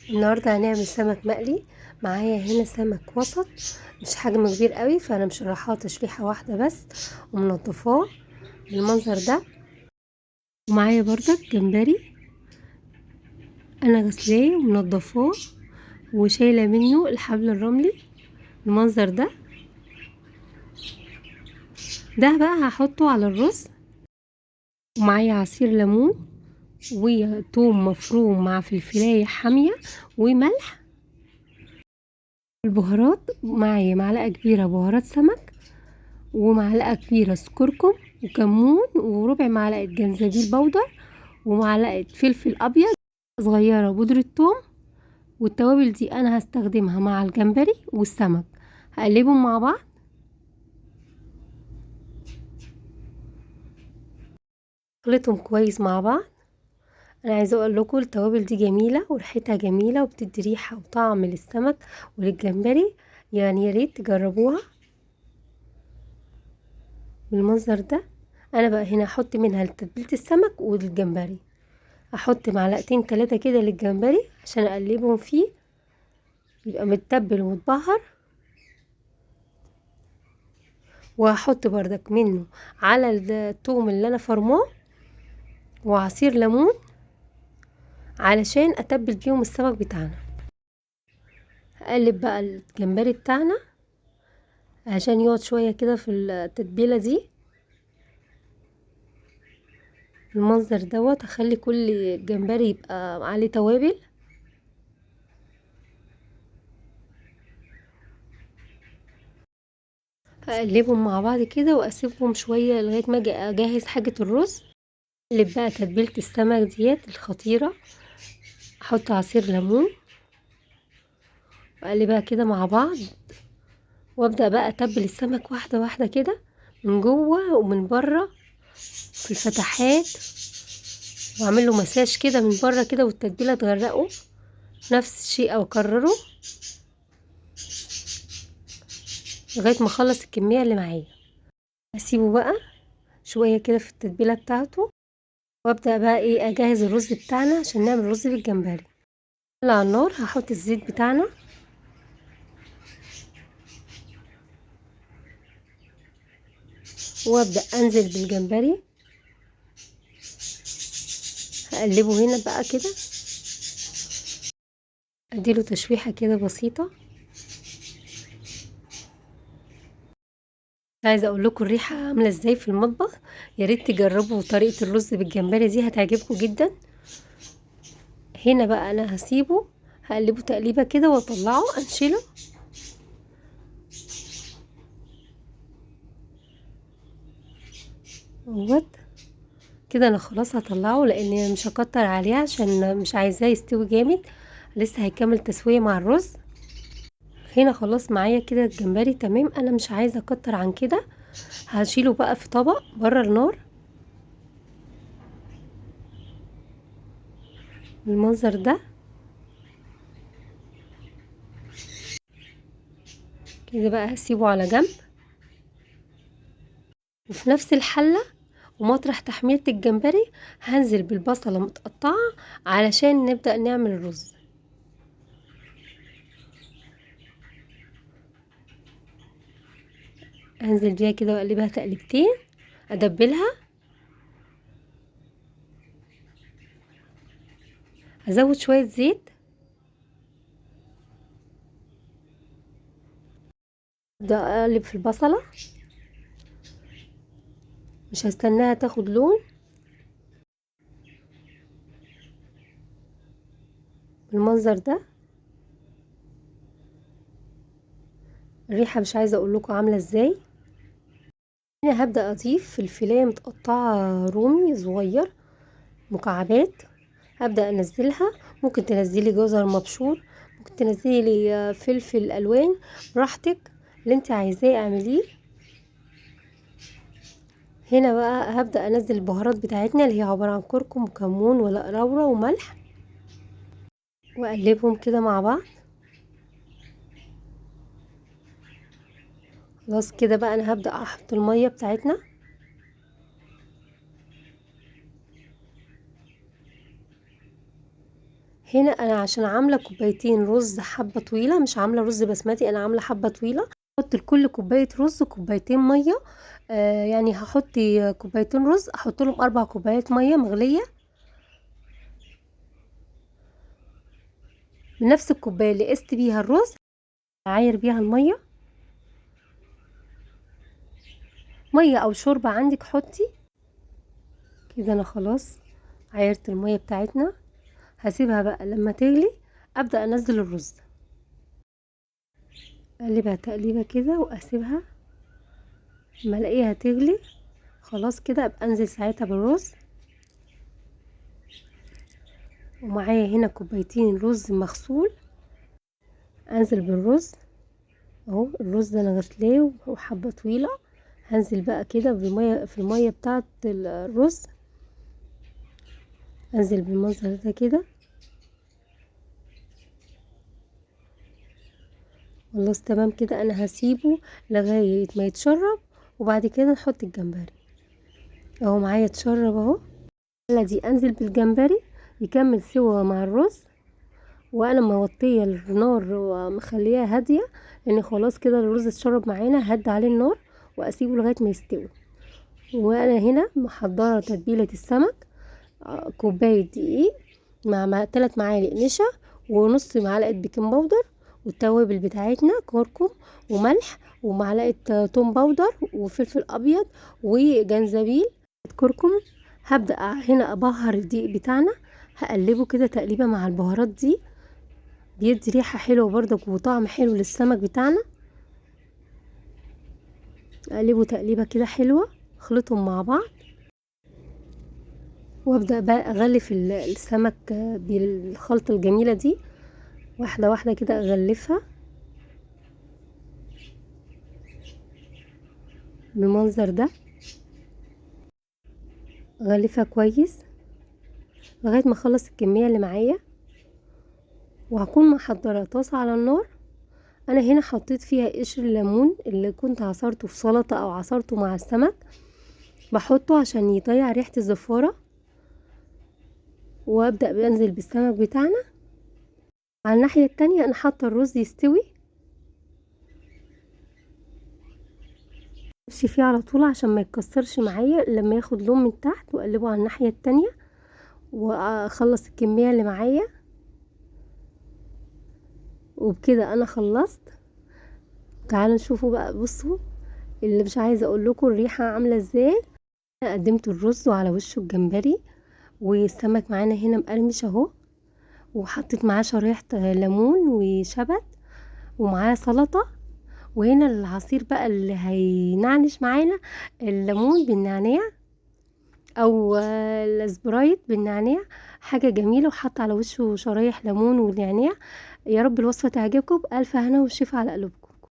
النهارده هنعمل سمك مقلي. معايا هنا سمك وسط، مش حجم كبير قوي، فانا مشرحاه تشريحه واحده بس ومنضفاه بالمنظر ده. ومعايا بردك جمبري انا غسلاه ومنضفاه وشايله منه الحبل الرملي بالمنظر ده. ده بقى هحطه على الرز. ومعايا عصير ليمون وثوم مفروم مع فلفلايه حاميه وملح. البهارات معايا معلقه كبيره بهارات سمك، ومعلقه كبيره كركم وكمون، وربع معلقه جنزبيل بودر، ومعلقه فلفل ابيض صغيره بودره ثوم. والتوابل دي انا هستخدمها مع الجمبري والسمك. هقلبهم مع بعض. خلطهم كويس مع بعض. انا عايزه اقول لكم التوابل دي جميله وريحتها جميله وبتدي ريحه وطعم للسمك وللجمبري، يعني يا ريت تجربوها بالمنظر ده. انا بقى هنا احط منها لتتبيله السمك والجمبري. احط معلقتين 3 كده للجمبري عشان اقلبهم فيه يبقى متبل ومتبهر. وهحط بردك منه على الثوم اللي انا فرماه وعصير ليمون علشان اتبل بيهم السمك بتاعنا. هقلب بقى الجمبري بتاعنا عشان يقعد شويه كده في التتبيله دي المنظر دوت. اخلي كل جمبري يبقى عليه توابل. هقلبهم مع بعض كده واسيبهم شويه لغايه ما اجي اجهز حاجه الرز. اقلب بقى تتبيله السمك ديت الخطيره. احط عصير ليمون واقلبها كده مع بعض، وابدا بقى اتبل السمك واحده واحده كده من جوه ومن بره في الفتحات، واعمل له مساج كده من بره كده والتتبيله تغرقه. نفس الشيء اكرره لغايه ما اخلص الكميه اللي معايا. اسيبه بقى شويه كده في التتبيله بتاعته، وابدا بقى ايه اجهز الرز بتاعنا عشان نعمل رز بالجمبري. على النار هحط الزيت بتاعنا، وابدا انزل بالجمبري. هقلبه هنا بقى كده، اديله تشويحه كده بسيطه. عايزه اقول لكم الريحه عامله ازاي في المطبخ. يا ريت تجربوا طريقه الرز بالجمبري دي، هتعجبكم جدا. هنا بقى انا هسيبه، هقلبه تقليبه كده واطلعه انشله. اهوت كده انا خلاص هطلعه لان مش هكتر عليه عشان مش عايزاه يستوي جامد، لسه هيكمل تسويه مع الرز. هنا خلاص معايا كده الجمبري تمام، انا مش عايزه اكتر عن كده. هشيله بقى في طبق بره النار بالمنظر ده كده. بقى هسيبه على جنب، وفي نفس الحله ومطرح تحميرة الجمبري هنزل بالبصلة متقطعة علشان نبدأ نعمل الرز. هنزل بيها كده واقلبها تقلبتين، ادبلها. هزود شوية زيت، ابدأ اقلب في البصلة. مش هستناها تاخد لون بالمنظر ده. الريحة مش عايزة اقول لكم عاملة ازاي. هنا هبدأ اضيف فلفلاية متقطعة رومي صغير مكعبات، هبدأ انزلها. ممكن تنزلي جزر مبشور، ممكن تنزلي فلفل الوان، براحتك اللي انت عايزاه اعمليه. هنا بقى هبدأ انزل البهارات بتاعتنا اللي هي عبارة عن كركم وكمون ولا لورا وملح، واقلبهم كده مع بعض. خلاص كده بقى انا هبدأ احط المية بتاعتنا. هنا انا عشان عامله كوبايتين رز حبه طويله، مش عامله رز بسمتي، انا عامله حبه طويله. احط لكل كوبايه رز كوبايتين ميه. يعني هحط كوبايتين رز احط لهم 4 كوبايات ميه مغليه، بنفس الكوبايه اللي قست بيها الرز اعاير بيها الميه. ميه او شوربه عندك حطي. كده انا خلاص عايرت الميه بتاعتنا، هسيبها بقى لما تغلي ابدا انزل الرز، اقلبها تقليبه كده واسيبها ما الاقيها تغلي. خلاص كده ابقى انزل ساعتها بالرز. ومعايا هنا كوبايتين رز مغسول، انزل بالرز اهو. الرز ده انا غسلاه وحبه طويله، هنزل بقى كده بالميه في الميه بتاعه الرز، انزل بالمنظر ده كده. خلاص تمام كده، انا هسيبه لغايه ما يتشرب وبعد كده نحط الجمبري. اهو معايا اتشرب اهو. دي انزل بالجمبري يكمل سوا مع الرز، وانا موطيه النار ومخليها هاديه، لان خلاص كده الرز اتشرب معانا. هدي عليه النار واسيبه لغايه ما يستوي. وانا هنا محضره تتبيله السمك، كوبايه دقيق مع 3 معالق نشا ونص معلقه بيكنج باودر، والتوابل بتاعتنا كركم وملح ومعلقه توم باودر وفلفل ابيض وجنزبيل كركم. هبدا هنا ابهر الدقيق بتاعنا، هقلبه كده تقليبه مع البهارات دي، بيدي ريحه حلوه برضك وطعم حلو للسمك بتاعنا. اقلبه تقليبه كده حلوه، اخلطهم مع بعض وابدا بقى اغلف السمك بالخلطه الجميله دي، واحده واحده كده اغلفها بالمنظر ده. اغلفها كويس لغايه ما اخلص الكميه اللي معايا. وهكون محضره طاسه على النار. انا هنا حطيت فيها قشر الليمون اللي كنت عصرته في سلطه او عصرته مع السمك، بحطه عشان يضيع ريحه الزفاره. وابدا بنزل بالسمك بتاعنا. على الناحيه التانية انا حاطه الرز يستوي، امشي فيه على طول عشان ما يتكسرش معايا لما ياخد لون من تحت، واقلبه على الناحيه التانية واخلص الكميه اللي معايا. وبكده انا خلصت. تعالوا نشوفوا بقى، بصوا اللي مش عايزه اقول لكم الريحه عامله ازاي. انا قدمت الرز وعلى وشه الجمبري، والسمك معانا هنا مقرمش اهو، وحطيت معاه شرايح ليمون وشبت ومعاه سلطه. وهنا العصير بقى اللي هينعنش معانا الليمون بالنعناع او السبرايت بالنعناع، حاجه جميله. وحط على وشه شرايح ليمون ونعناع. يا رب الوصفه تعجبكم، الف هنا وشفا على قلوبكم.